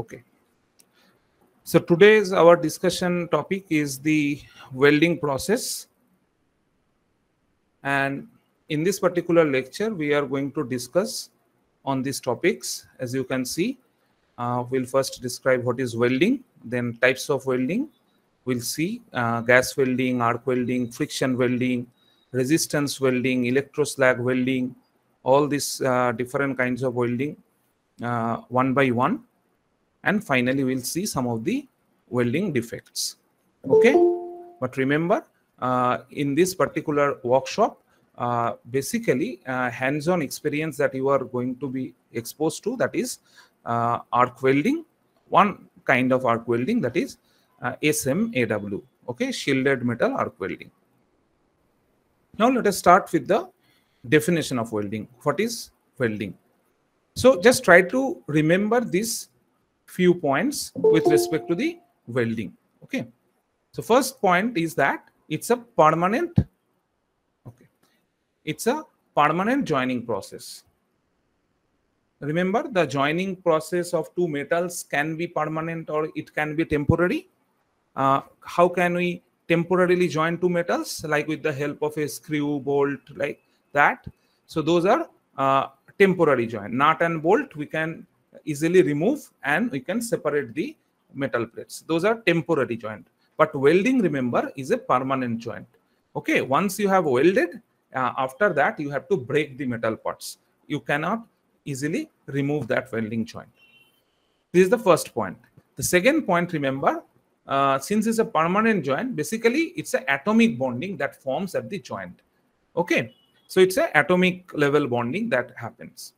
Okay. So today's our discussion topic is the welding process. And in this particular lecture, we are going to discuss on these topics. As you can see, we'll first describe what is welding, then types of welding. We'll see gas welding, arc welding, friction welding, resistance welding, electroslag welding, all these different kinds of welding one by one. And finally, we'll see some of the welding defects. Okay, but remember, in this particular workshop, basically hands-on experience that you are going to be exposed to, that is arc welding, one kind of arc welding, that is SMAW, okay, shielded metal arc welding. Now let us start with the definition of welding. What is welding? So just try to remember these few points with respect to the welding. Okay, so first point is that it's a permanent, okay, it's a permanent joining process. Remember, the joining process of two metals can be permanent or it can be temporary. How can we temporarily join two metals? Like with the help of a screw, bolt, like that. So those are temporary join. Nut and bolt we can easily remove and we can separate the metal plates. Those are temporary joint. But welding, remember, is a permanent joint. Okay, once you have welded, after that you have to break the metal parts. You cannot easily remove that welding joint. This is the first point. The second point, remember, since it's a permanent joint, basically it's an atomic bonding that forms at the joint. Okay, so it's an atomic level bonding that happens.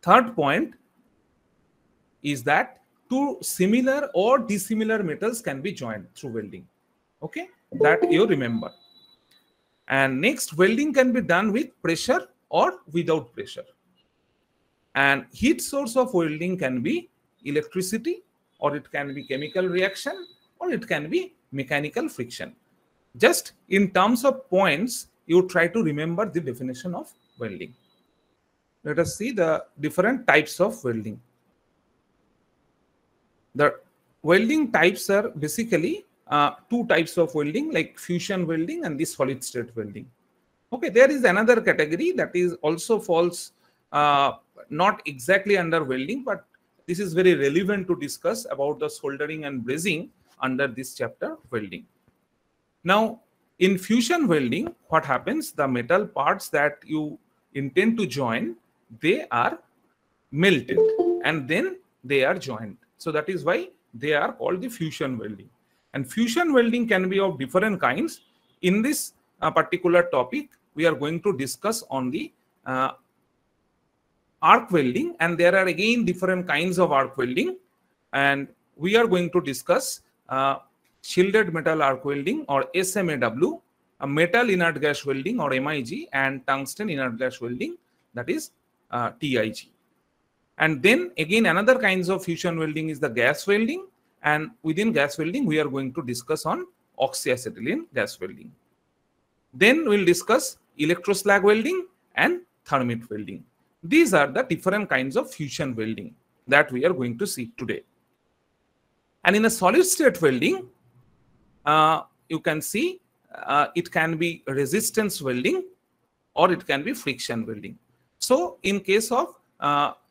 Third point is that two similar or dissimilar metals can be joined through welding. Okay, that you remember. And next, welding can be done with pressure or without pressure. And heat source of welding can be electricity, or it can be chemical reaction, or it can be mechanical friction. Just in terms of points, you try to remember the definition of welding. Let us see the different types of welding. The welding types are basically two types of welding, like fusion welding and the solid state welding. Okay, there is another category that is also falls not exactly under welding, but this is very relevant to discuss about the soldering and brazing under this chapter, welding. Now, in fusion welding, what happens? The metal parts that you intend to join, they are melted and then they are joined. So that is why they are called the fusion welding. And fusion welding can be of different kinds. In this particular topic, we are going to discuss on the arc welding, and there are again different kinds of arc welding. And we are going to discuss shielded metal arc welding, or SMAW, a metal inert gas welding, or MIG, and tungsten inert gas welding, that is TIG. And then again another kinds of fusion welding is the gas welding, and within gas welding we are going to discuss on oxyacetylene gas welding. Then we'll discuss electroslag welding and thermit welding. These are the different kinds of fusion welding that we are going to see today. And in a solid state welding, you can see it can be resistance welding or it can be friction welding. So in case of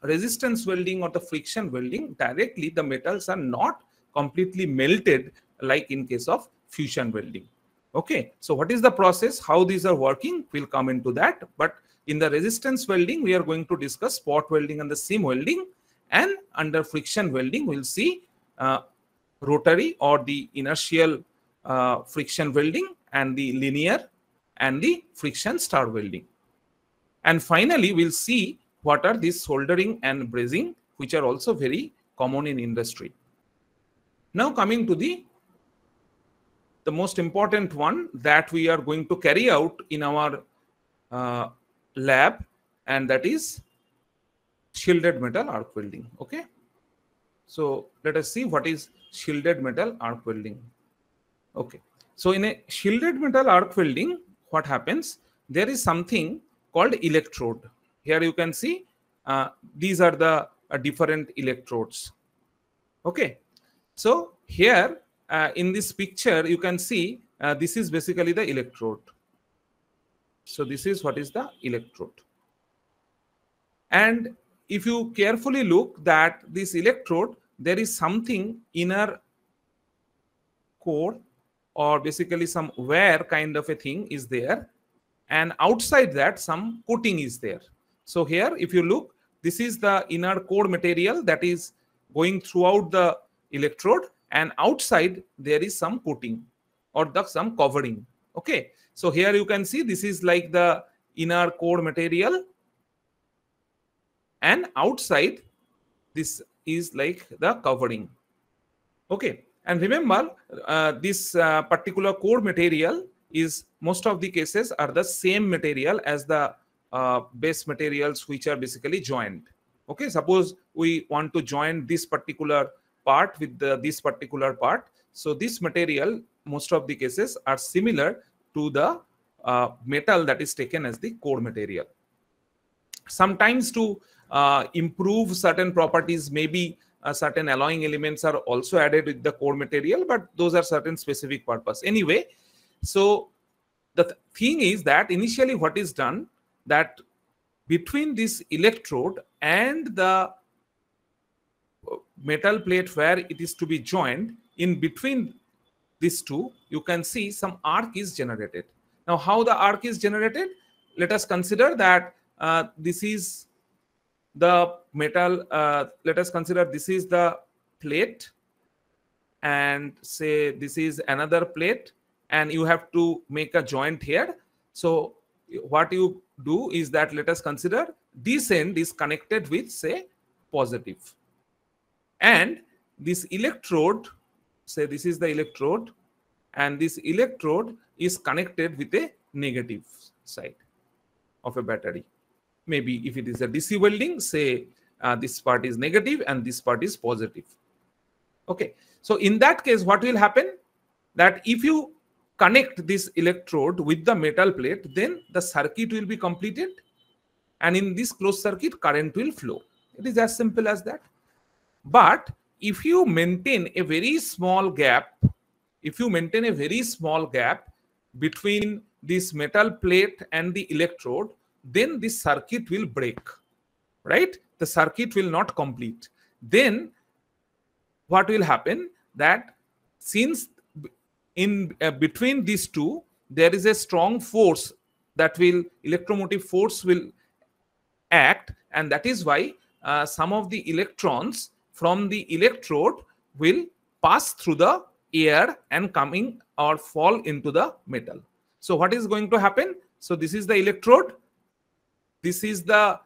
resistance welding or the friction welding, directly the metals are not completely melted like in case of fusion welding. Okay, so what is the process, how these are working, we'll come into that. But in the resistance welding, we are going to discuss spot welding and the seam welding, and under friction welding we'll see rotary or the inertial friction welding, and the linear and the friction star welding. And finally, we'll see what are these soldering and brazing, which are also very common in industry. Now coming to the most important one that we are going to carry out in our lab, and that is shielded metal arc welding. Okay, so let us see what is shielded metal arc welding. Okay, so in a shielded metal arc welding, what happens? There is something called electrode. Here you can see these are the different electrodes. Okay, so here in this picture you can see this is basically the electrode. So this is what is the electrode. And if you carefully look that this electrode, there is something inner core or basically some wear kind of a thing is there, and outside that some coating is there. So here if you look, this is the inner core material that is going throughout the electrode, and outside there is some coating or some covering. Okay, so here you can see this is like the inner core material, and outside this is like the covering. Okay, and remember this particular core material is most of the cases are the same material as the base materials which are basically joined. Okay, suppose we want to join this particular part with this particular part. So this material, most of the cases are similar to the metal that is taken as the core material. Sometimes to improve certain properties, maybe certain alloying elements are also added with the core material, but those are certain specific purpose. Anyway, so the thing is that initially what is done, that between this electrode and the metal plate where it is to be joined, in between these two, you can see some arc is generated. Now, how the arc is generated? Let us consider that this is the metal. Let us consider this is the plate, and say this is another plate, and you have to make a joint here. So what you do is that, let us consider this end is connected with, say, positive, and this electrode, say this is the electrode, and this electrode is connected with a negative side of a battery. Maybe if it is a DC welding, say this part is negative and this part is positive. Okay, so in that case what will happen, that if you connect this electrode with the metal plate, then the circuit will be completed, and in this closed circuit current will flow. It is as simple as that. But if you maintain a very small gap, between this metal plate and the electrode, then this circuit will break, right? The circuit will not complete. Then what will happen, that since in between these two there is a strong force, that will electromotive force will act, and that is why some of the electrons from the electrode will pass through the air and coming or fall into the metal. So what is going to happen? So this is the electrode, this is the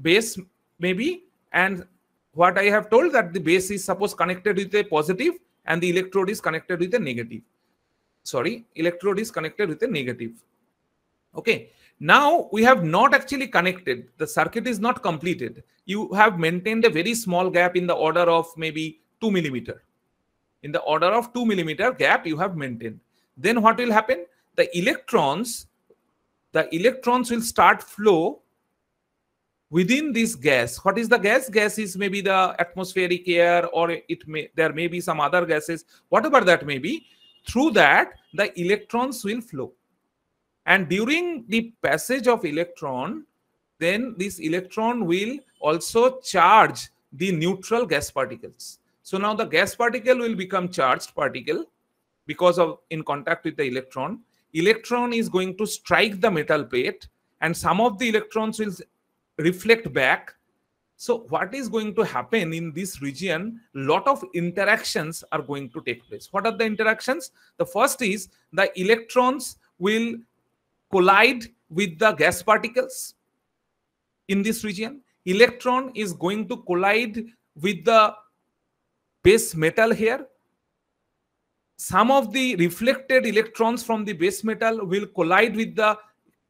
base maybe, and what I have told that the base is suppose connected with a positive and the electrode is connected with a negative. Sorry, electrode is connected with a negative. Okay, now we have not actually connected, the circuit is not completed. You have maintained a very small gap in the order of maybe 2 millimeter. In the order of 2 millimeter gap you have maintained. Then what will happen? The electrons will start flow within this gas. What is the gas? Gas is maybe the atmospheric air, or there may be some other gases, whatever that may be. Through that the electrons will flow, and during the passage of electron, then this electron will also charge the neutral gas particles. So now the gas particle will become charged particle because of in contact with the electron. Electron is going to strike the metal plate, and some of the electrons will reflect back. So what is going to happen in this region? Lot of interactions are going to take place. What are the interactions? The first is the electrons will collide with the gas particles in this region. Electron is going to collide with the base metal here. Some of the reflected electrons from the base metal will collide with the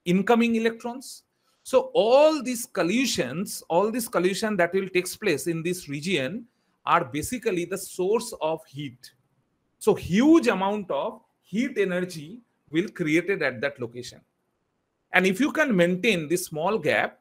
incoming electrons. So all these collisions that will take place in this region are basically the source of heat. So huge amount of heat energy will created at that location. And if you can maintain this small gap,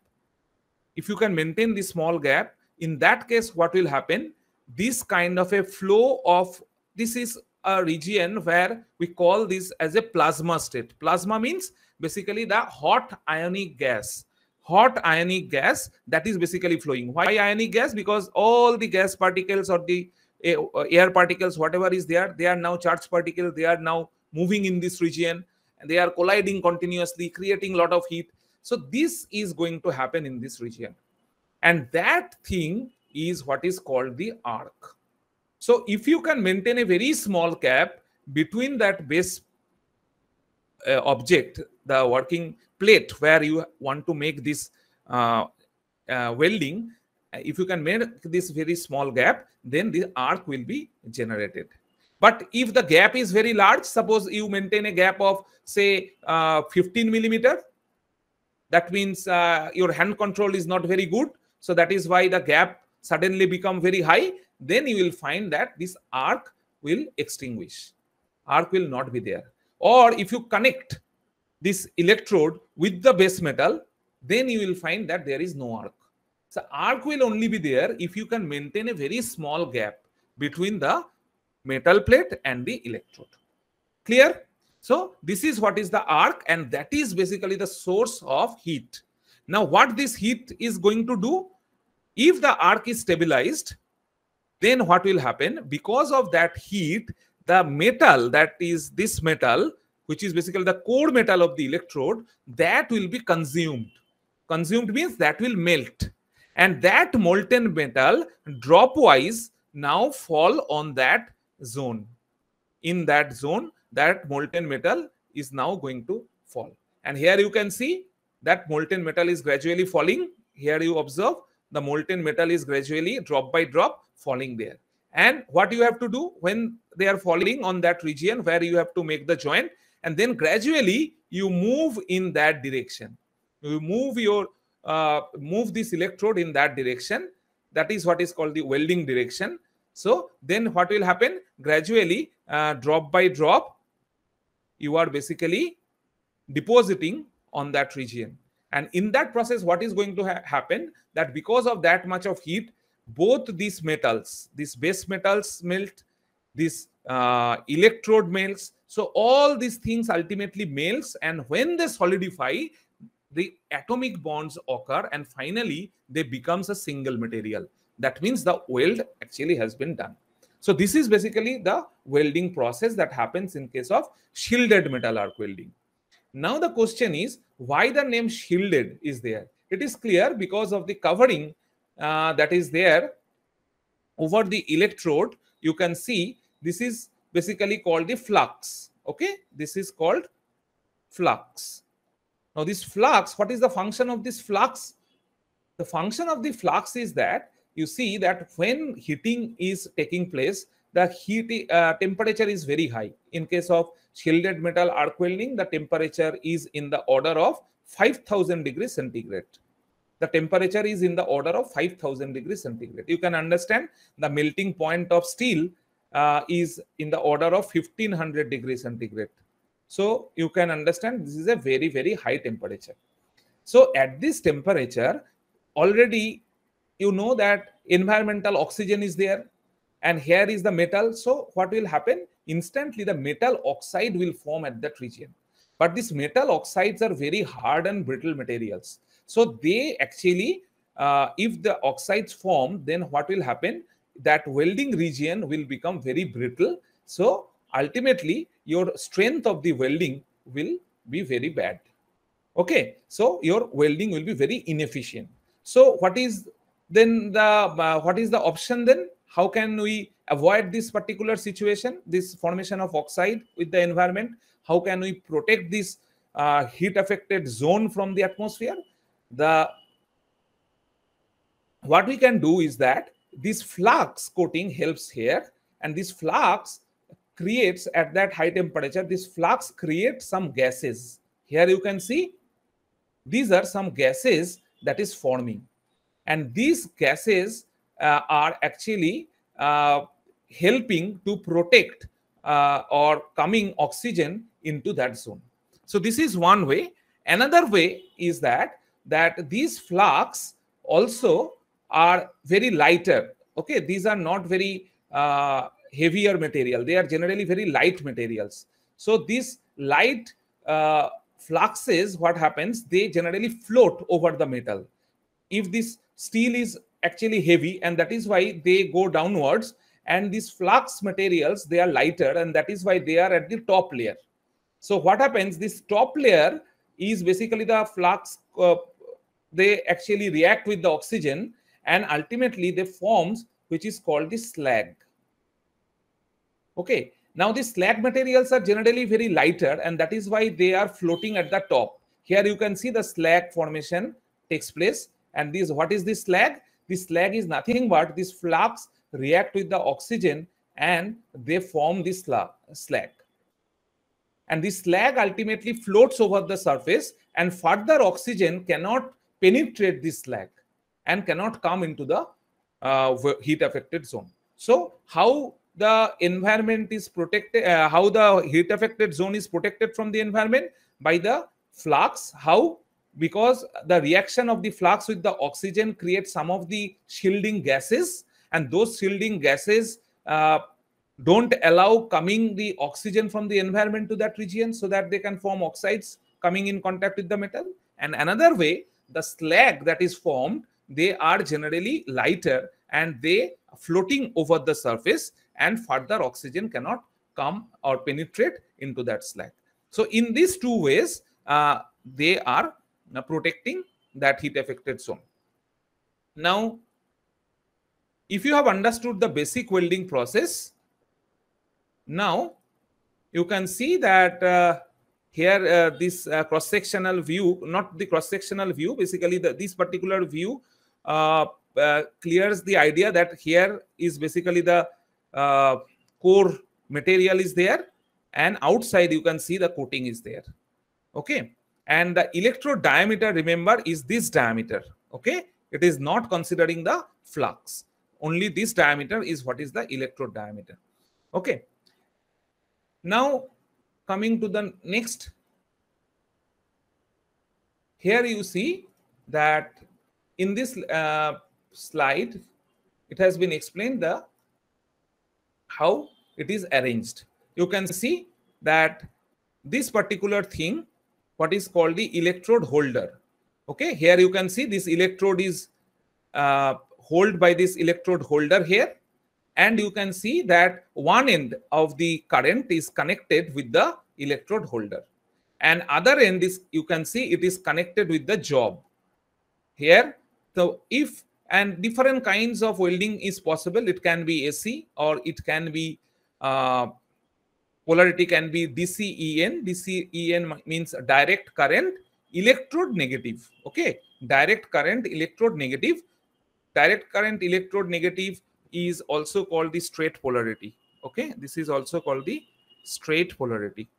if you can maintain this small gap, in that case, what will happen? This kind of a flow of, this is a region where we call this as a plasma state. Plasma means basically the hot ionic gas. Hot ionic gas that is basically flowing. Why ionic gas? Because all the gas particles or the air particles, whatever is there, they are now charged particles. They are now moving in this region and they are colliding continuously, creating a lot of heat. So this is going to happen in this region. And that thing is what is called the arc. So if you can maintain a very small gap between that base object, the working plate where you want to make this welding, if you can make this very small gap, then the arc will be generated. But if the gap is very large, suppose you maintain a gap of say 15 millimeter, that means your hand control is not very good. So that is why the gap suddenly become very high. Then you will find that this arc will extinguish. Arc will not be there. Or if you connect this electrode with the base metal, then you will find that there is no arc. So arc will only be there if you can maintain a very small gap between the metal plate and the electrode. Clear? So this is what is the arc, and that is basically the source of heat. Now what this heat is going to do, if the arc is stabilized, then what will happen? Because of that heat, the metal, that is this metal, which is basically the core metal of the electrode, that will be consumed. Consumed means that will melt. And that molten metal drop-wise now fall on that zone. In that zone, that molten metal is now going to fall. And here you can see that molten metal is gradually falling. Here you observe the molten metal is gradually drop by drop falling there. And what you have to do when they are falling on that region where you have to make the joint, and then gradually you move in that direction. You move your move this electrode in that direction. That is what is called the welding direction. So then what will happen? Gradually, drop by drop, you are basically depositing on that region. And in that process, what is going to happen? That because of that much of heat, both these metals, these base metals melt, this electrode melts. So all these things ultimately melts, and when they solidify, the atomic bonds occur, and finally they becomes a single material. That means the weld actually has been done. So this is basically the welding process that happens in case of shielded metal arc welding. Now the question is, why the name shielded is there? It is clear because of the covering that is there over the electrode. You can see this is basically called the flux. Okay, this is called flux. Now this flux, what is the function of this flux? The function of the flux is that you see that when heating is taking place, the heat temperature is very high. In case of shielded metal arc welding, the temperature is in the order of 5000 degrees centigrade. The temperature is in the order of 5000 degrees centigrade. You can understand the melting point of steel is in the order of 1500 degrees centigrade. So you can understand this is a very, very high temperature. So at this temperature, already you know that environmental oxygen is there, and here is the metal. So what will happen? Instantly the metal oxide will form at that region. But these metal oxides are very hard and brittle materials. So they actually, if the oxides form, then what will happen? That welding region will become very brittle. So ultimately your strength of the welding will be very bad. Okay, so your welding will be very inefficient. So what is then the what is the option then? How can we avoid this particular situation, this formation of oxide with the environment? How can we protect this heat affected zone from the atmosphere? What we can do is that this flux coating helps here, and this flux creates at that high temperature, this flux creates some gases. Here you can see these are some gases that is forming, and these gases are actually helping to protect or coming oxygen into that zone. So this is one way. Another way is that these flux also are very lighter. Okay, these are not very heavier material. They are generally very light materials. So these light fluxes, what happens, they generally float over the metal. If this steel is actually heavy, and that is why they go downwards, and these flux materials, they are lighter, and that is why they are at the top layer. So what happens, this top layer is basically the flux, they actually react with the oxygen, and ultimately they forms which is called the slag. Okay, now these slag materials are generally very lighter, and that is why they are floating at the top. Here you can see the slag formation takes place. And this, what is this slag? This slag is nothing but this flux react with the oxygen, and they form this slag. And this slag ultimately floats over the surface, and further oxygen cannot penetrate this slag and cannot come into the heat affected zone. So how the environment is protected, how the heat affected zone is protected from the environment? By the flux. How? Because the reaction of the flux with the oxygen creates some of the shielding gases, and those shielding gases don't allow coming the oxygen from the environment to that region, so that they can form oxides coming in contact with the metal. And another way, the slag that is formed, they are generally lighter, and they are floating over the surface, and further oxygen cannot come or penetrate into that slag. So in these two ways, they are protecting that heat affected zone. Now, if you have understood the basic welding process, now you can see that here this cross-sectional view, not the cross-sectional view, basically this particular view clears the idea that here is basically the core material is there, and outside you can see the coating is there. Okay, and the electrode diameter, remember, is this diameter. Okay, it is not considering the flux. Only this diameter is what is the electrode diameter. Okay, now coming to the next, here you see that in this slide it has been explained the how it is arranged. You can see that this particular thing, what is called the electrode holder. Okay, here you can see this electrode is held by this electrode holder here, and you can see that one end of the current is connected with the electrode holder, and other end is, you can see, it is connected with the job here. So if, and different kinds of welding is possible, it can be AC, or it can be polarity can be DCEN. DCEN means direct current electrode negative. Okay, direct current electrode negative. Direct current electrode negative is also called the straight polarity. Okay, this is also called the straight polarity.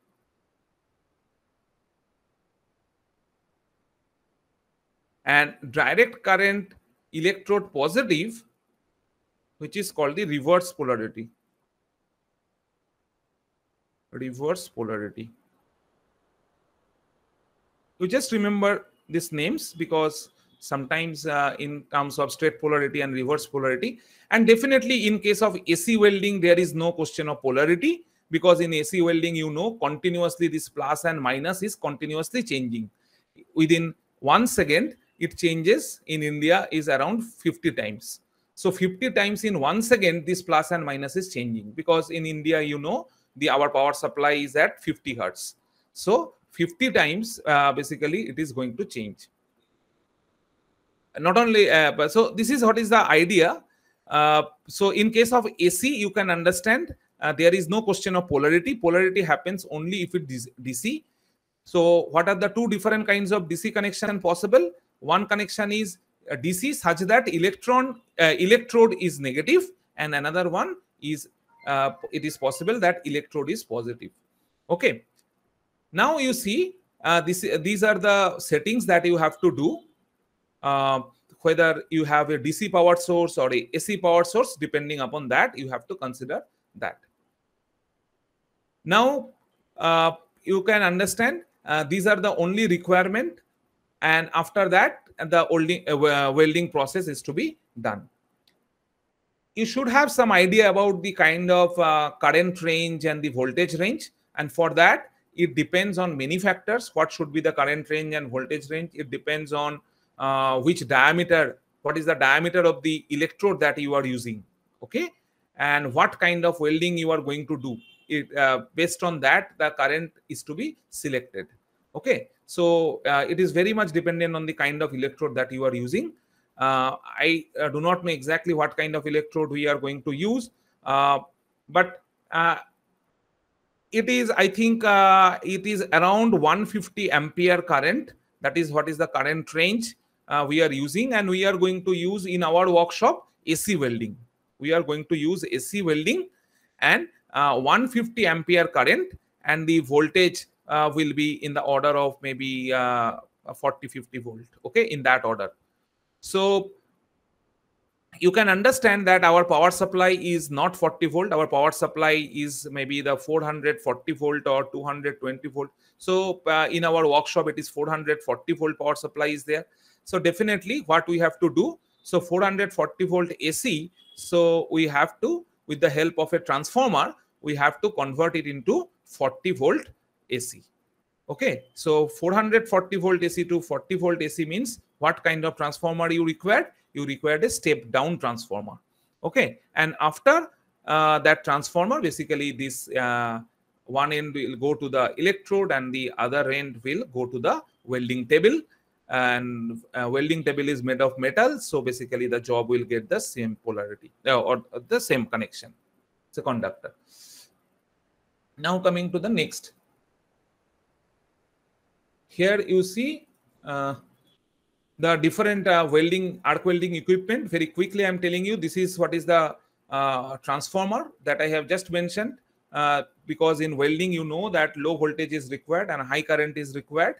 And direct current electrode positive, which is called the reverse polarity. Reverse polarity. You just remember these names, because sometimes in terms of straight polarity and reverse polarity, and definitely in case of AC welding, there is no question of polarity, because in AC welding, you know, continuously this plus and minus is continuously changing. Within 1 second, it changes. In India is around 50 times. So 50 times in 1 second, this plus and minus is changing, because in India, you know, our power supply is at 50 hertz. So 50 times basically it is going to change. Not only but so this is what is the idea. So in case of AC, you can understand there is no question of polarity. Polarity happens only if it is DC. So what are the two different kinds of DC connection possible? One connection is DC such that electrode is negative, and another one is it is possible that electrode is positive. Okay, now you see these are the settings that you have to do, whether you have a DC power source or a AC power source. Depending upon that, you have to consider that. Now you can understand these are the only requirement, and after that the welding process is to be done. You should have some idea about the kind of current range and the voltage range, and for that it depends on many factors. What should be the current range and voltage range? It depends on which diameter, what is the diameter of the electrode that you are using, okay, and what kind of welding you are going to do. Based on that, the current is to be selected, okay. So it is very much dependent on the kind of electrode that you are using. I do not know exactly what kind of electrode we are going to use, but it is, I think it is around 150 ampere current. That is what is the current range we are using, and we are going to use in our workshop AC welding. We are going to use AC welding, and 150 ampere current, and the voltage will be in the order of maybe 40-50 volt, okay, in that order. So you can understand that our power supply is not 40 volt. Our power supply is maybe the 440 volt or 220 volt. So in our workshop, it is 440 volt power supply is there. So definitely what we have to do, so 440 volt AC, so we have to, with the help of a transformer, we have to convert it into 40 volt AC. Okay, so 440 volt AC to 40 volt AC means what kind of transformer you required? You required a step down transformer. Okay, and after that transformer, basically this one end will go to the electrode and the other end will go to the welding table, and welding table is made of metal, so basically the job will get the same polarity or the same connection. It's a conductor. Now coming to the next. Here you see the different welding, arc welding equipment. Very quickly, I'm telling you, this is what is the transformer that I have just mentioned. Because in welding, you know that low voltage is required and high current is required.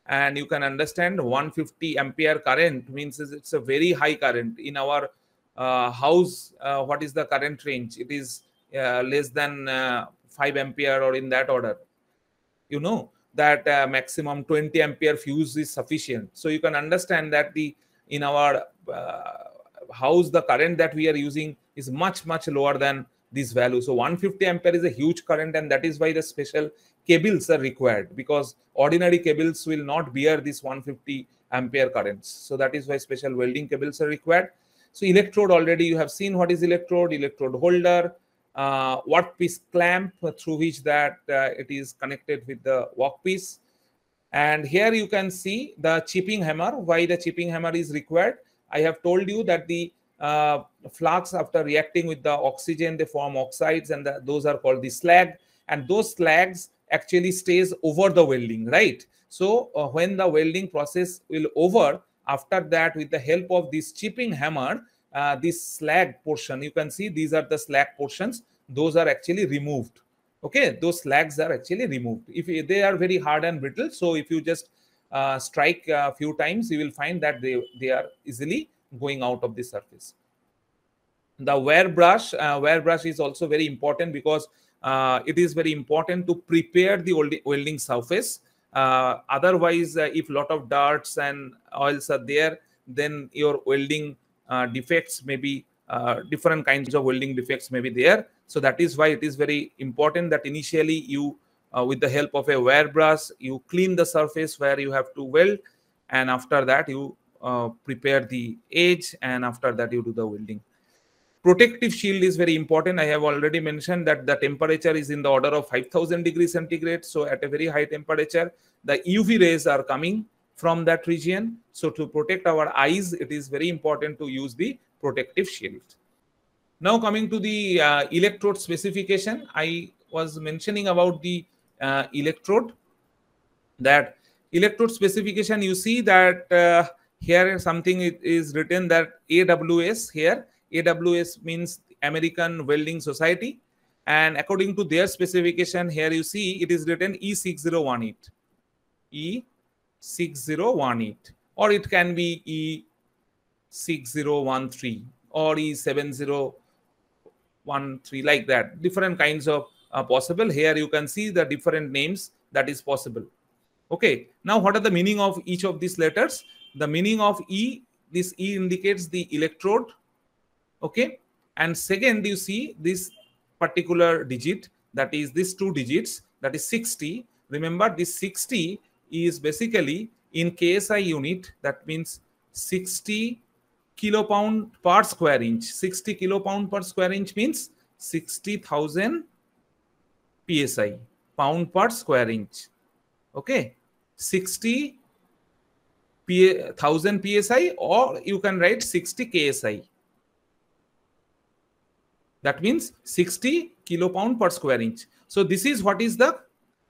And you can understand 150 ampere current means it's a very high current. In our house, what is the current range? It is less than 5 ampere or in that order. You know that maximum 20 ampere fuse is sufficient. So you can understand that in our house, the current that we are using is much lower than this value. So 150 ampere is a huge current, and that is why the special cables are required, because ordinary cables will not bear this 150 ampere currents. So that is why special welding cables are required. So electrode, already you have seen what is electrode holder, workpiece clamp through which that it is connected with the workpiece. And here you can see the chipping hammer. Why the chipping hammer is required? I have told you that the flux, after reacting with the oxygen, they form oxides, and those are called the slag, and those slags actually stays over the welding, right? So when the welding process will over, after that, with the help of this chipping hammer, this slag portion, you can see these are the slag portions, those are actually removed. Okay, those slags are actually removed. If they are very hard and brittle, so if you just strike a few times, you will find that they are easily going out of the surface. The wear brush is also very important, because it is very important to prepare the welding surface. Otherwise, if lot of darts and oils are there, then your welding defects may be different kinds of welding defects may be there. So that is why it is very important that initially you, with the help of a wear brush, you clean the surface where you have to weld, and after that you prepare the edge, and after that you do the welding. Protective shield is very important. I have already mentioned that the temperature is in the order of 5000 degrees centigrade. So at a very high temperature, the UV rays are coming from that region. So to protect our eyes, it is very important to use the protective shield. Now coming to the electrode specification, I was mentioning about the electrode. That electrode specification, you see that here something is written that AWS here. AWS means American Welding Society, and according to their specification, here you see it is written E6018. E6018, or it can be E6013 or E7013, like that. Different kinds of possible. Here you can see the different names that is possible. Okay, now what are the meaning of each of these letters? the meaning of E, this E indicates the electrode. Okay, and second, you see this particular digit, that is these two digits, that is 60. Remember, this 60 is basically in KSI unit, that means 60 kilopound per square inch. 60 kilopound per square inch means 60,000 psi, pound per square inch. Okay, 60,000 psi, or you can write 60 ksi. That means 60 kilopound per square inch. So this is what is the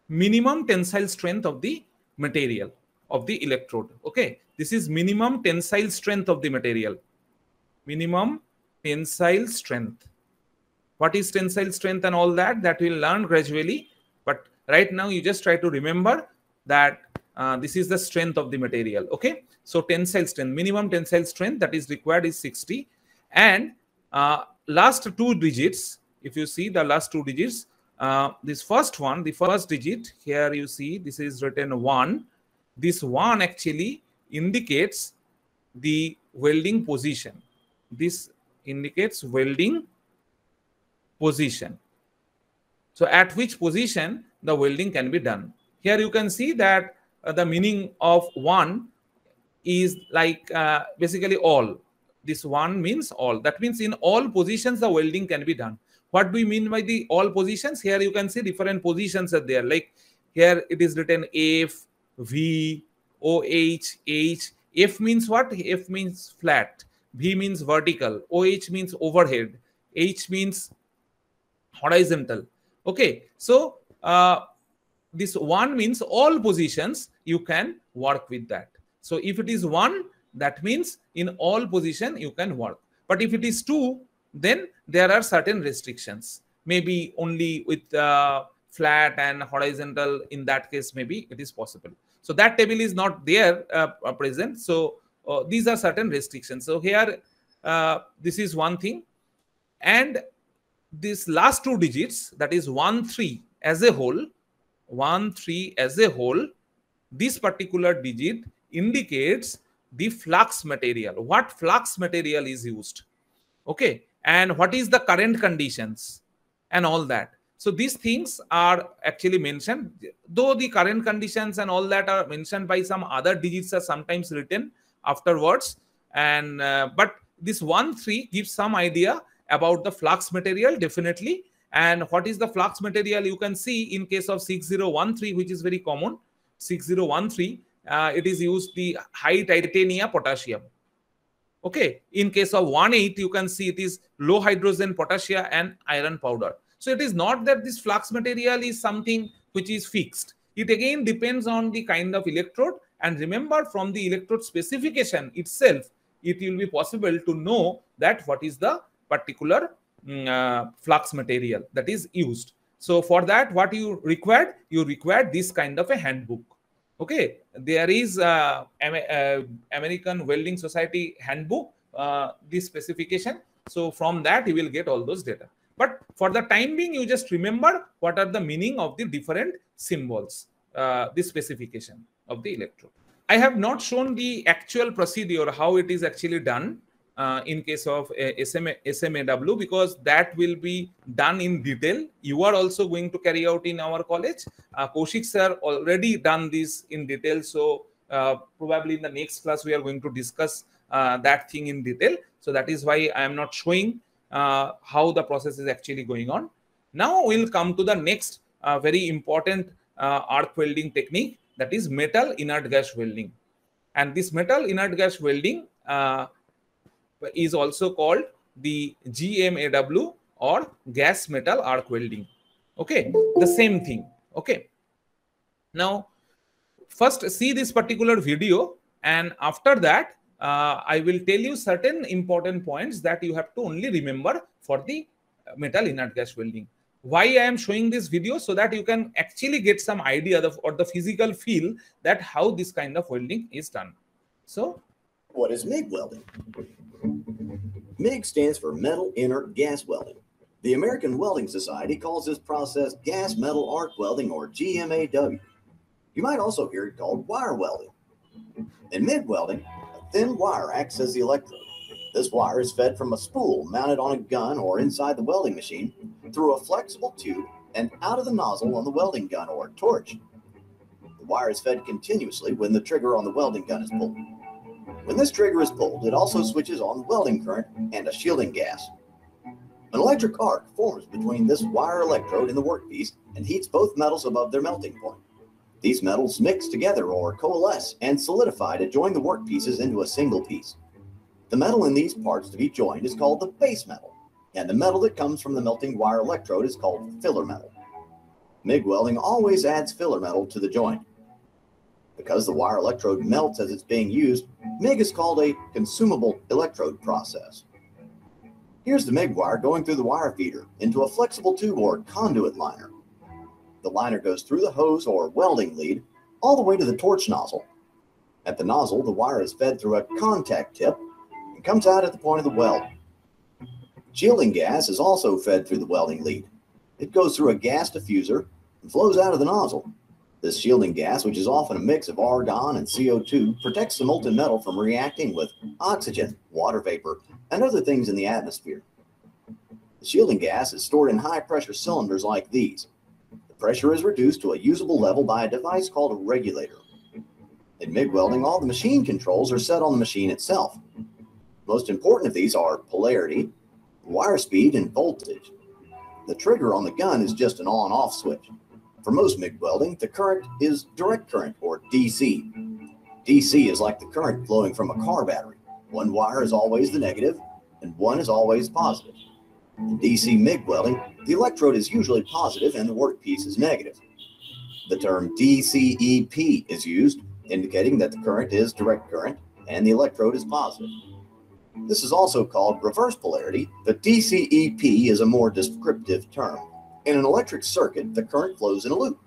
minimum tensile strength of the material, of the electrode. Okay, this is minimum tensile strength of the material. Minimum tensile strength. What is tensile strength and all that, that we'll learn gradually. But right now you just try to remember that this is the strength of the material. Okay, so tensile strength, minimum tensile strength that is required is 60. And last two digits, if you see the last two digits, this first one, the first digit here, you see this is written 1. This 1 actually indicates the welding position. This indicates welding position. So at which position the welding can be done. Here you can see that the meaning of 1 is like basically all. This 1 means all. That means in all positions the welding can be done. What do we mean by the all positions? Here you can see different positions are there. Like here it is written F, V, OH, H. F means what? F means flat. V means vertical. OH means overhead. H means horizontal. Okay, so this 1 means all positions you can work with that. So if it is 1, that means in all position you can work. But if it is 2, then there are certain restrictions. Maybe only with flat and horizontal, in that case maybe it is possible. So that table is not there present. So these are certain restrictions. So here this is one thing. And this last two digits, that is 1, 3 as a whole, 1, 3 as a whole, this particular digit indicates the flux material. What flux material is used? Okay, and what is the current conditions and all that. So these things are actually mentioned, though the current conditions and all that are mentioned by some other digits are sometimes written afterwards. And but this 1, 3 gives some idea about the flux material definitely. And what is the flux material? You can see in case of 6013, which is very common, 6013, it is used the high titania potassium. Okay, in case of 18, you can see it is low hydrogen potassium and iron powder. So it is not that this flux material is something which is fixed. It again depends on the kind of electrode. And remember, from the electrode specification itself, it will be possible to know that what is the particular flux material that is used. So for that, what you required? You required this kind of a handbook. Okay, there is American Welding Society handbook, this specification. So from that you will get all those data. But for the time being, you just remember what are the meaning of the different symbols, this specification of the electrode. I have not shown the actual procedure, how it is actually done in case of SMAW, because that will be done in detail. You are also going to carry out in our college. Kaushik sir already done this in detail. So probably in the next class, we are going to discuss that thing in detail. So that is why I am not showing how the process is actually going on. Now we'll come to the next very important arc welding technique, that is metal inert gas welding. And this metal inert gas welding is also called the GMAW or gas metal arc welding. Okay, the same thing. Okay, now first see this particular video, and after that I will tell you certain important points that you have to only remember for the metal inert gas welding. Why I am showing this video? So that you can actually get some idea or the physical feel that how this kind of welding is done. So what is MIG welding? MIG stands for metal inert gas welding. The American Welding Society calls this process gas metal arc welding, or GMAW. You might also hear it called wire welding. In MIG welding, a thin wire acts as the electrode. This wire is fed from a spool mounted on a gun or inside the welding machine through a flexible tube and out of the nozzle on the welding gun or torch. The wire is fed continuously when the trigger on the welding gun is pulled. When this trigger is pulled, it also switches on the welding current and a shielding gas. An electric arc forms between this wire electrode and the workpiece and heats both metals above their melting point. These metals mix together or coalesce and solidify to join the workpieces into a single piece. The metal in these parts to be joined is called the base metal, and the metal that comes from the melting wire electrode is called filler metal. MIG welding always adds filler metal to the joint. Because the wire electrode melts as it's being used, MIG is called a consumable electrode process. Here's the MIG wire going through the wire feeder into a flexible tube or conduit liner. The liner goes through the hose or welding lead all the way to the torch nozzle. At the nozzle, the wire is fed through a contact tip and comes out at the point of the weld. Shielding gas is also fed through the welding lead. It goes through a gas diffuser and flows out of the nozzle. This shielding gas, which is often a mix of argon and CO2, protects the molten metal from reacting with oxygen, water vapor, and other things in the atmosphere. The shielding gas is stored in high-pressure cylinders like these. The pressure is reduced to a usable level by a device called a regulator. In MIG welding, all the machine controls are set on the machine itself. Most important of these are polarity, wire speed, and voltage. The trigger on the gun is just an on-off switch. For most MIG welding, the current is direct current, or DC. DC is like the current flowing from a car battery. One wire is always the negative, and one is always positive. In DC MIG welding, the electrode is usually positive and the workpiece is negative. The term DCEP is used, indicating that the current is direct current and the electrode is positive. This is also called reverse polarity, but DCEP is a more descriptive term. In an electric circuit, the current flows in a loop.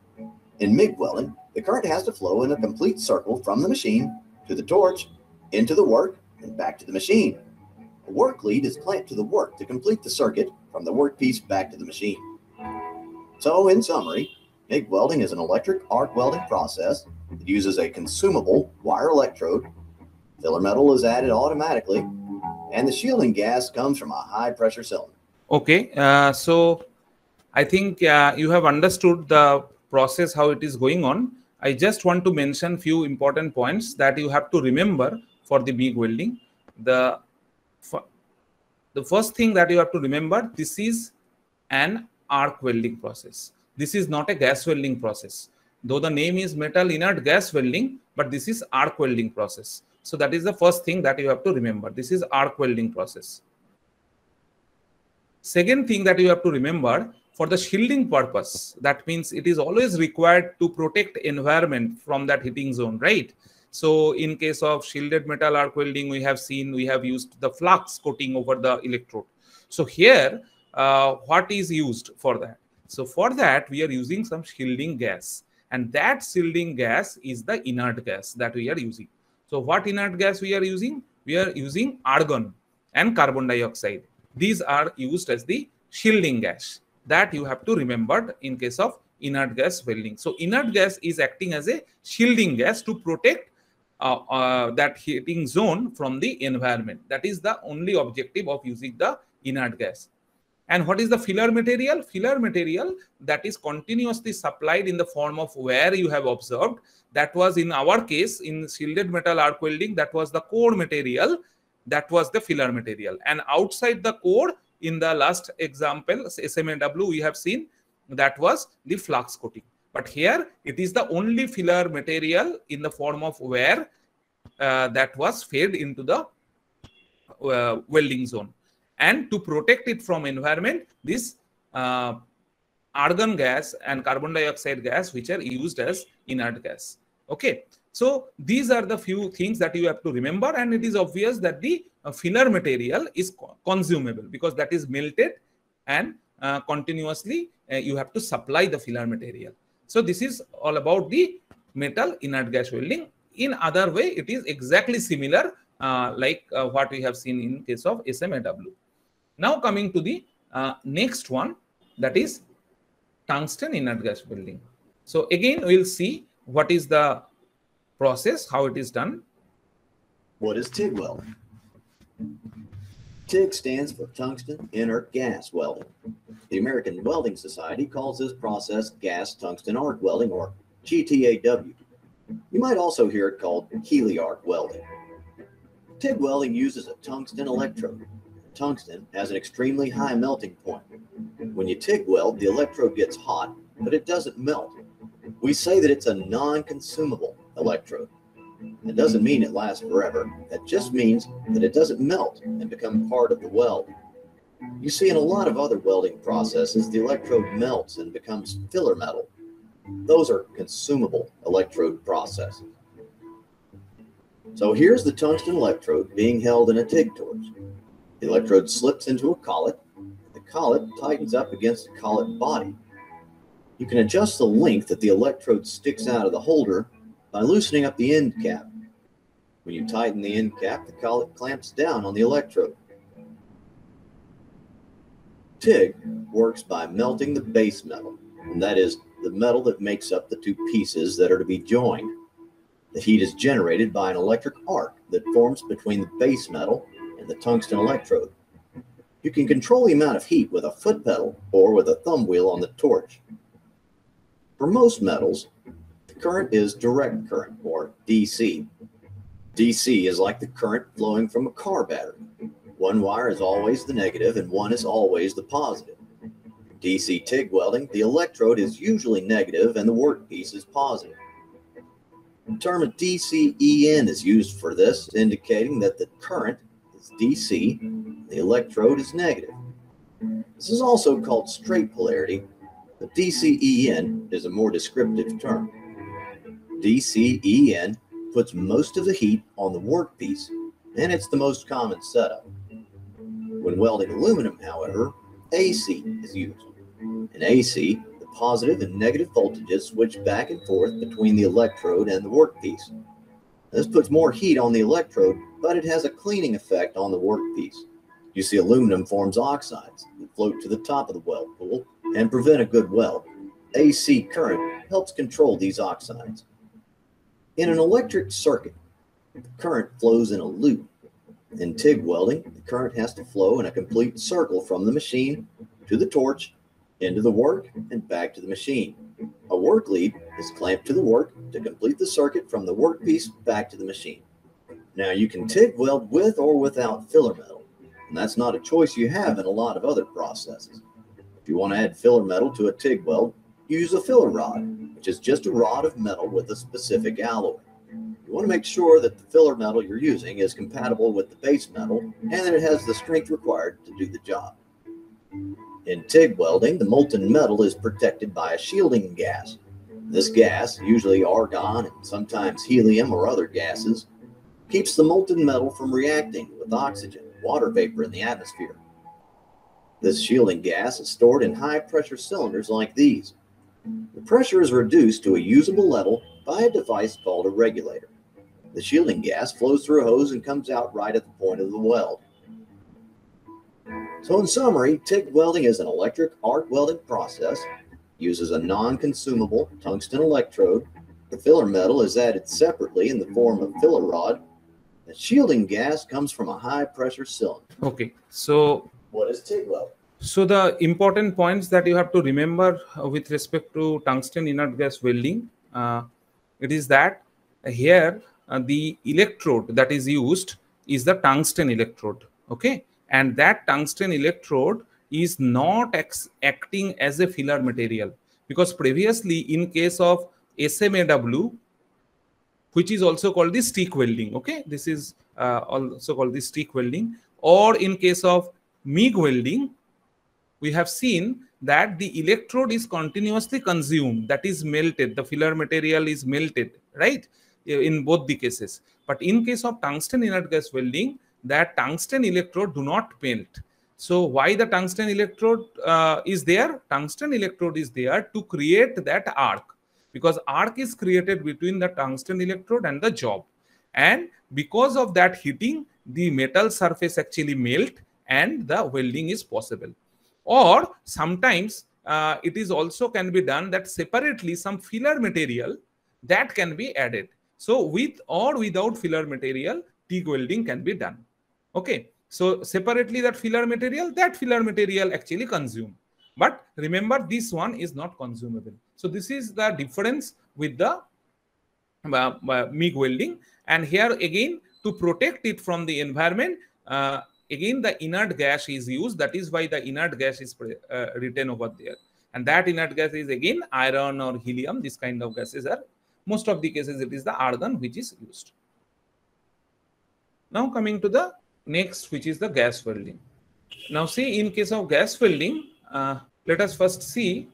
In MIG welding, the current has to flow in a complete circle from the machine to the torch, into the work, and back to the machine. A work lead is clamped to the work to complete the circuit from the workpiece back to the machine. So, in summary, MIG welding is an electric arc welding process. It uses a consumable wire electrode. Filler metal is added automatically, and the shielding gas comes from a high-pressure cylinder. Okay, so I think you have understood the process, how it is going on. I just want to mention few important points that you have to remember for the MIG welding. The first thing that you have to remember, this is an arc welding process. This is not a gas welding process. Though the name is metal inert gas welding, but this is arc welding process. So that is the first thing that you have to remember. This is arc welding process. Second thing that you have to remember, for the shielding purpose, that means it is always required to protect environment from that heating zone, right? So in case of shielded metal arc welding, we have used the flux coating over the electrode. So here, what is used for that? So for that, we are using some shielding gas, and that shielding gas is the inert gas that we are using. So what inert gas we are using? We are using argon and carbon dioxide. These are used as the shielding gas. That you have to remember in case of inert gas welding. So inert gas is acting as a shielding gas to protect that heating zone from the environment. That is the only objective of using the inert gas. And what is the filler material? Filler material that is continuously supplied in the form of wire you have observed. That was in our case, in shielded metal arc welding, that was the core material. That was the filler material. And outside the core, in the last example, SMAW, we have seen that was the flux coating. But here, it is the only filler material in the form of wire that was fed into the welding zone. And to protect it from environment, this argon gas and carbon dioxide gas, which are used as inert gas. Okay. So these are the few things that you have to remember, and it is obvious that the filler material is consumable because that is melted and continuously you have to supply the filler material. So this is all about the metal inert gas welding. In other way, it is exactly similar like what we have seen in case of SMAW. Now coming to the next one, that is tungsten inert gas welding. So again, we will see what is the process, how it is done. What is TIG welding? TIG stands for tungsten inert gas welding. The American Welding Society calls this process gas tungsten arc welding, or GTAW. You might also hear it called heliarc welding. TIG welding uses a tungsten electrode. Tungsten has an extremely high melting point. When you TIG weld, the electrode gets hot, but it doesn't melt. We say that it's a non-consumable electrode. It doesn't mean it lasts forever. That just means that it doesn't melt and become part of the weld. You see, in a lot of other welding processes, the electrode melts and becomes filler metal. Those are consumable electrode processes. So here's the tungsten electrode being held in a TIG torch. The electrode slips into a collet. The collet tightens up against the collet body. You can adjust the length that the electrode sticks out of the holder by loosening up the end cap. When you tighten the end cap, the collet clamps down on the electrode. TIG works by melting the base metal, and that is the metal that makes up the two pieces that are to be joined. The heat is generated by an electric arc that forms between the base metal and the tungsten electrode. You can control the amount of heat with a foot pedal or with a thumb wheel on the torch. For most metals, the current is direct current, or DC. DC is like the current flowing from a car battery. One wire is always the negative and one is always the positive. DC TIG welding, the electrode is usually negative and the workpiece is positive. The term DCEN is used for this, indicating that the current is DC, the electrode is negative. This is also called straight polarity, but DCEN is a more descriptive term. DCEN puts most of the heat on the workpiece, and it's the most common setup. When welding aluminum, however, AC is used. In AC, the positive and negative voltages switch back and forth between the electrode and the workpiece. This puts more heat on the electrode, but it has a cleaning effect on the workpiece. You see, aluminum forms oxides that float to the top of the weld pool and prevent a good weld. AC current helps control these oxides. In an electric circuit, the current flows in a loop. In TIG welding, the current has to flow in a complete circle from the machine to the torch, into the work, and back to the machine. A work lead is clamped to the work to complete the circuit from the workpiece back to the machine. Now, you can TIG weld with or without filler metal, and that's not a choice you have in a lot of other processes. If you want to add filler metal to a TIG weld, use a filler rod, which is just a rod of metal with a specific alloy. You want to make sure that the filler metal you're using is compatible with the base metal and that it has the strength required to do the job. In TIG welding, the molten metal is protected by a shielding gas. This gas, usually argon and sometimes helium or other gases, keeps the molten metal from reacting with oxygen and water vapor in the atmosphere. This shielding gas is stored in high-pressure cylinders like these. The pressure is reduced to a usable level by a device called a regulator. The shielding gas flows through a hose and comes out right at the point of the weld. So in summary, TIG welding is an electric arc welding process, uses a non-consumable tungsten electrode. The filler metal is added separately in the form of filler rod. The shielding gas comes from a high-pressure cylinder. Okay, so what is TIG welding? So the important points that you have to remember with respect to tungsten inert gas welding, it is that here the electrode that is used is the tungsten electrode, okay? And that tungsten electrode is not acting as a filler material, because previously in case of SMAW, which is also called the stick welding, okay? This is also called the stick welding, or in case of MIG welding, we have seen that the electrode is continuously consumed, that is melted, the filler material is melted, right, in both the cases. But in case of tungsten inert gas welding, that tungsten electrode do not melt. So why the tungsten electrode is there? Tungsten electrode is there to create that arc, because arc is created between the tungsten electrode and the job. And because of that heating, the metal surface actually melt and the welding is possible. Or sometimes it is also can be done that separately some filler material that can be added. So with or without filler material, TIG welding can be done. Okay. So separately that filler material actually consume. But remember, this one is not consumable. So this is the difference with the MIG welding. And here again, to protect it from the environment, again the inert gas is used. That is why the inert gas is written over there. And that inert gas is again iron or helium. This kind of gases are, most of the cases it is the argon which is used. Now coming to the next, which is the gas welding. Now see, in case of gas welding, let us first see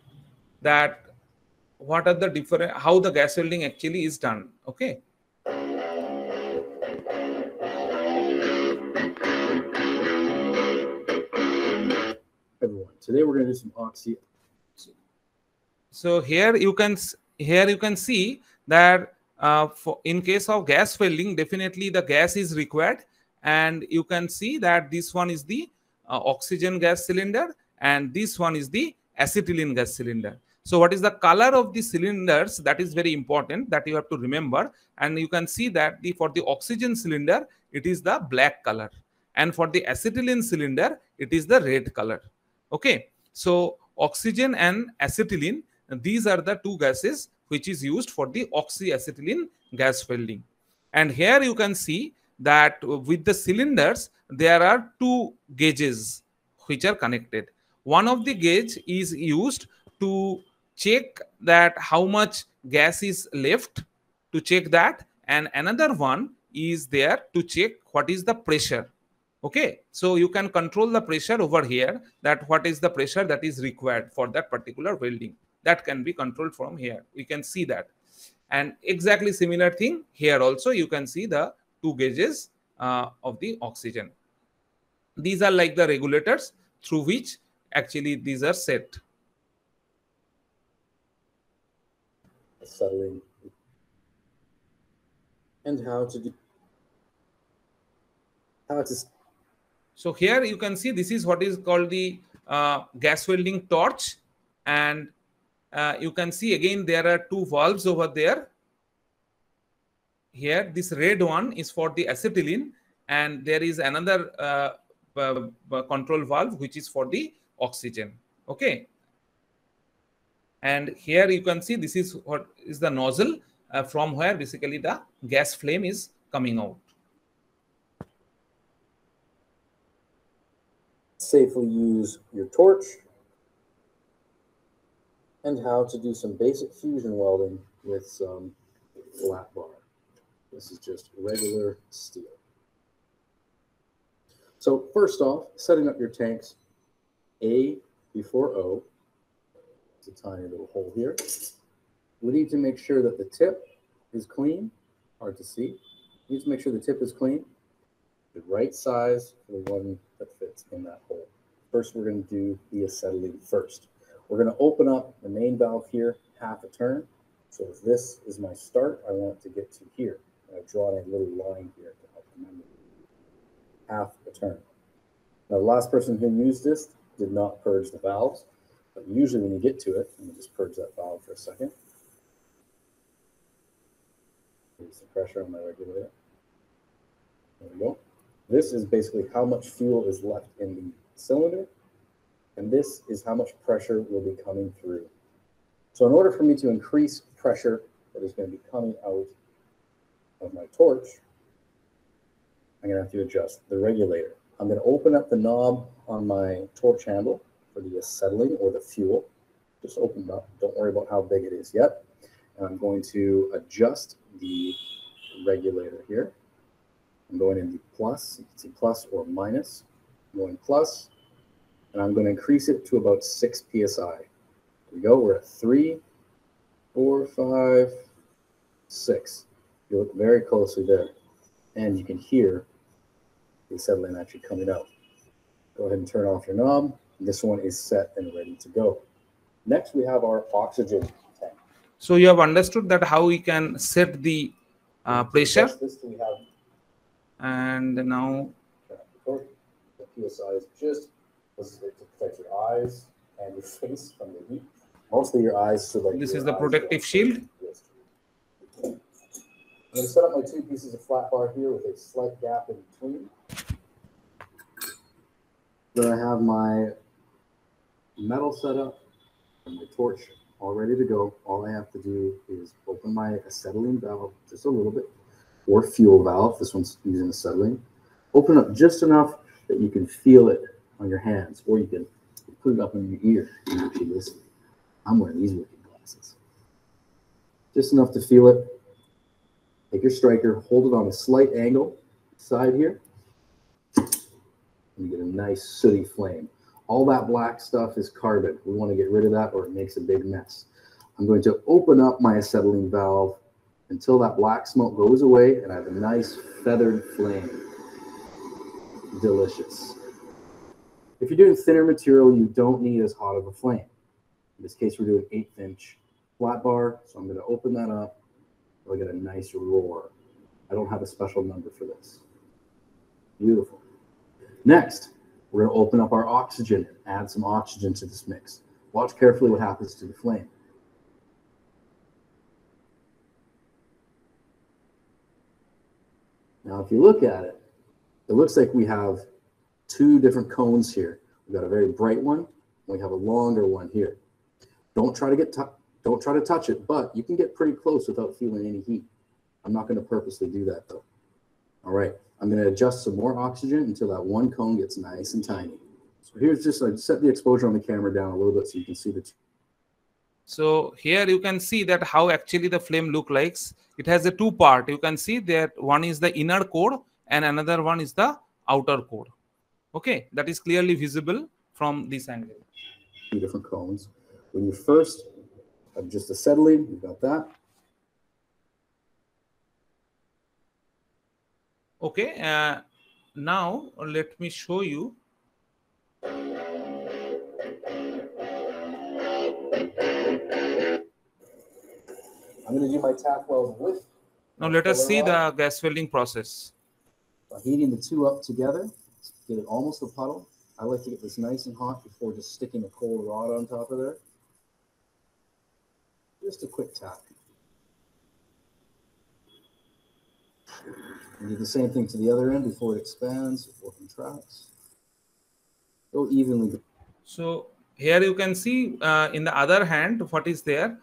that what are the different, how the gas welding actually is done. Okay. Everyone, today we're going to do some oxy. So here you can see that in case of gas welding, definitely the gas is required, and you can see that this one is the oxygen gas cylinder and this one is the acetylene gas cylinder. So what is the color of the cylinders? That is very important, that you have to remember. And you can see that for the oxygen cylinder, it is the black color, and for the acetylene cylinder, it is the red color. Okay. So oxygen and acetylene, these are the two gases which is used for the oxyacetylene gas welding. And here you can see that with the cylinders, there are two gauges which are connected. One of the gauge is used to check that how much gas is left, to check that, and another one is there to check what is the pressure. Okay, so you can control the pressure over here, that what is the pressure that is required for that particular welding. That can be controlled from here. We can see that. And exactly similar thing here also, you can see the two gauges of the oxygen. These are like the regulators through which actually these are set. Settling and how to so here you can see this is what is called the gas welding torch, and you can see again there are two valves over there. Here this red one is for the acetylene, and there is another control valve which is for the oxygen. Okay. And here you can see this is what is the nozzle from where basically the gas flame is coming out. Safely use your torch, and how to do some basic fusion welding with some flat bar. This is just regular steel. So first off, setting up your tanks A before O. It's a tiny little hole here. We need to make sure that the tip is clean. Hard to see. We need to make sure the tip is clean. The right size for the one that fits in that hole. First, we're going to do the acetylene first. We're going to open up the main valve here half a turn. So if this is my start, I want it to get to here. I've drawn a little line here to help remember. Half a turn. Now, the last person who used this did not purge the valves, but usually when you get to it, let me just purge that valve for a second. Here's the pressure on my regulator. There we go. This is basically how much fuel is left in the cylinder, and this is how much pressure will be coming through. So in order for me to increase pressure that is going to be coming out of my torch, I'm going to have to adjust the regulator. I'm going to open up the knob on my torch handle for the acetylene or the fuel. Just open it up. Don't worry about how big it is yet. And I'm going to adjust the regulator here. I'm going in the plus. You can see plus or minus. I'm going plus, and I'm going to increase it to about 6 psi. There we go. We're at 3, 4, 5, 6. You look very closely there, and you can hear the acetylene actually coming out. Go ahead and turn off your knob. This one is set and ready to go. Next, we have our oxygen tank. So you have understood that how we can set the pressure. And now the PSI is just to protect your eyes and your face from the heat. Mostly your eyes. So like this is the protective shield. I'm going to set up my two pieces of flat bar here with a slight gap in between. Then I have my metal set up and my torch all ready to go. All I have to do is open my acetylene valve just a little bit, or fuel valve. This one's using acetylene. Open up just enough that you can feel it on your hands, or you can put it up in your ear and actually listen. I'm wearing these looking glasses. Just enough to feel it. Take your striker, hold it on a slight angle side here, and you get a nice sooty flame. All that black stuff is carbon. We want to get rid of that or it makes a big mess. I'm going to open up my acetylene valve until that black smoke goes away and I have a nice feathered flame. Delicious. If you're doing thinner material, you don't need as hot of a flame. In this case, we're doing 1/8 inch flat bar, so I'm going to open that up. I'll get a nice roar. I don't have a special number for this. Beautiful. Next, we're going to open up our oxygen and add some oxygen to this mix. Watch carefully what happens to the flame. Now, if you look at it, it looks like we have two different cones here. We've got a very bright one, and we have a longer one here. Don't try to touch it, but you can get pretty close without feeling any heat. I'm not going to purposely do that though. All right, I'm going to adjust some more oxygen until that one cone gets nice and tiny. So here's just, I set the exposure on the camera down a little bit so you can see the two. So here you can see that how actually the flame look like. It has a two part. You can see that one is the inner core and another one is the outer core. Okay, that is clearly visible from this angle. Two different cones. When you first have just acetylene, you've got that. Okay, now let me show you. I'm going to do my tack weld with. Now let us see the gas welding process. By heating the two up together, get it almost a puddle. I like to get this nice and hot before just sticking a cold rod on top of there. Just a quick tap. And do the same thing to the other end before it expands or contracts. Go evenly. So here you can see in the other hand what is there.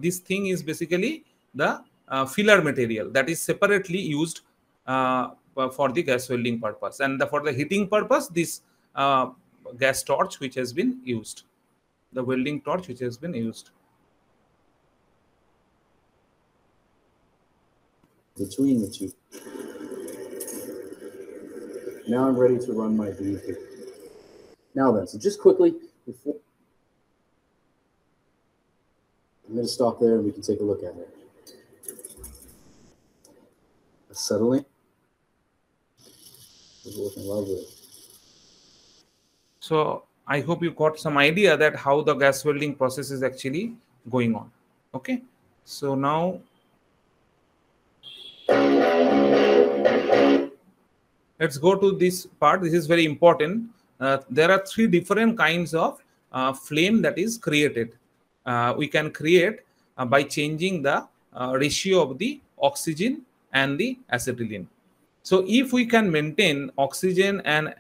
This thing is basically the filler material that is separately used for the gas welding purpose, and for the heating purpose this gas torch which has been used, the welding torch which has been used. Between the two. Now I'm ready to run my bead here. Now then, so just quickly, before I'm going to stop there and we can take a look at it. Acetylene is looking lovely. So I hope you got some idea that how the gas welding process is actually going on. Okay, so now let's go to this part. This is very important. There are three different kinds of flame that is created. We can create by changing the ratio of the oxygen and the acetylene. So if we can maintain oxygen and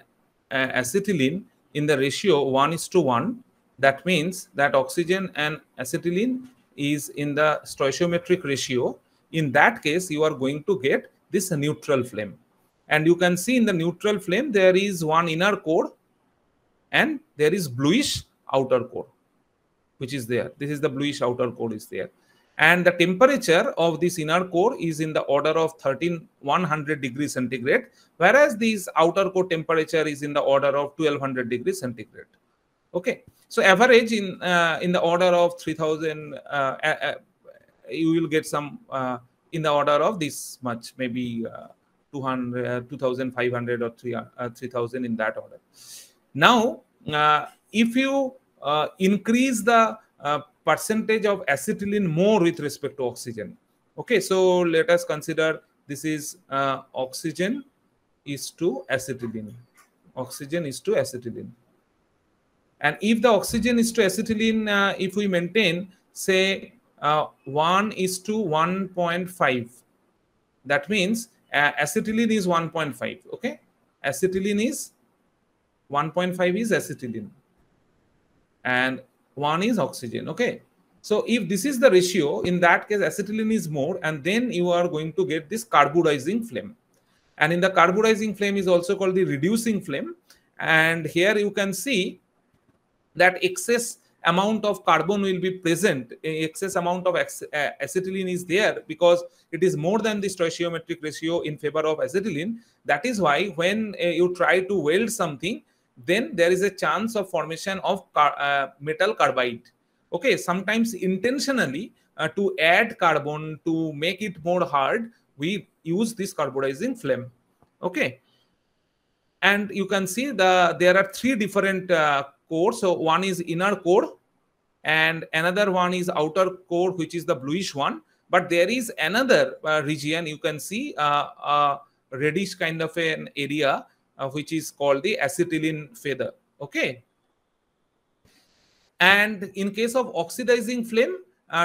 acetylene in the ratio 1:1, that means that oxygen and acetylene is in the stoichiometric ratio. In that case, you are going to get this neutral flame. And you can see in the neutral flame, there is one inner core and there is bluish outer core, which is there. This is the bluish outer core is there. And the temperature of this inner core is in the order of 1300 degrees centigrade, whereas this outer core temperature is in the order of 1200 degrees centigrade. Okay, so average in the order of 3000, you will get some in the order of this much, maybe 200, 2500 or 3000 in that order. Now, if you increase the percentage of acetylene more with respect to oxygen. Okay, so let us consider this is oxygen is to acetylene. Oxygen is to acetylene. And if the oxygen is to acetylene, if we maintain, say 1:1.5, That means acetylene is 1.5. Okay, acetylene is 1.5 is acetylene, and 1 is oxygen. Okay, so if this is the ratio, in that case acetylene is more, and then you are going to get this carbonizing flame. And in the carbonizing flame is also called the reducing flame. And here you can see that excess amount of carbon will be present, excess amount of acetylene is there because it is more than the stoichiometric ratio in favor of acetylene. That is why when you try to weld something, then there is a chance of formation of metal carbide. Okay, sometimes intentionally to add carbon to make it more hard, we use this carbonizing flame. Okay, and you can see there are three different cores. So one is inner core, and another one is outer core, which is the bluish one. But there is another region, you can see reddish kind of an area, which is called the acetylene feather. Okay, and in case of oxidizing flame,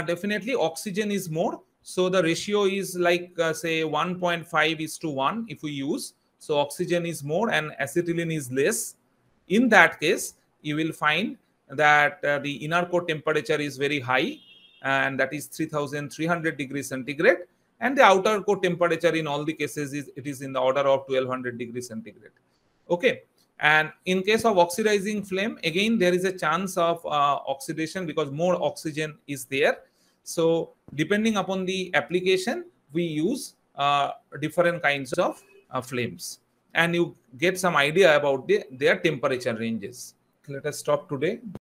definitely oxygen is more. So the ratio is like say 1.5:1 if we use. So oxygen is more and acetylene is less. In that case, you will find that the inner core temperature is very high, and that is 3300 degrees centigrade. And the outer core temperature in all the cases is in the order of 1200 degrees centigrade. Okay. And in case of oxidizing flame, again, there is a chance of oxidation because more oxygen is there. So depending upon the application, we use different kinds of flames, and you get some idea about their temperature ranges. Let us stop today.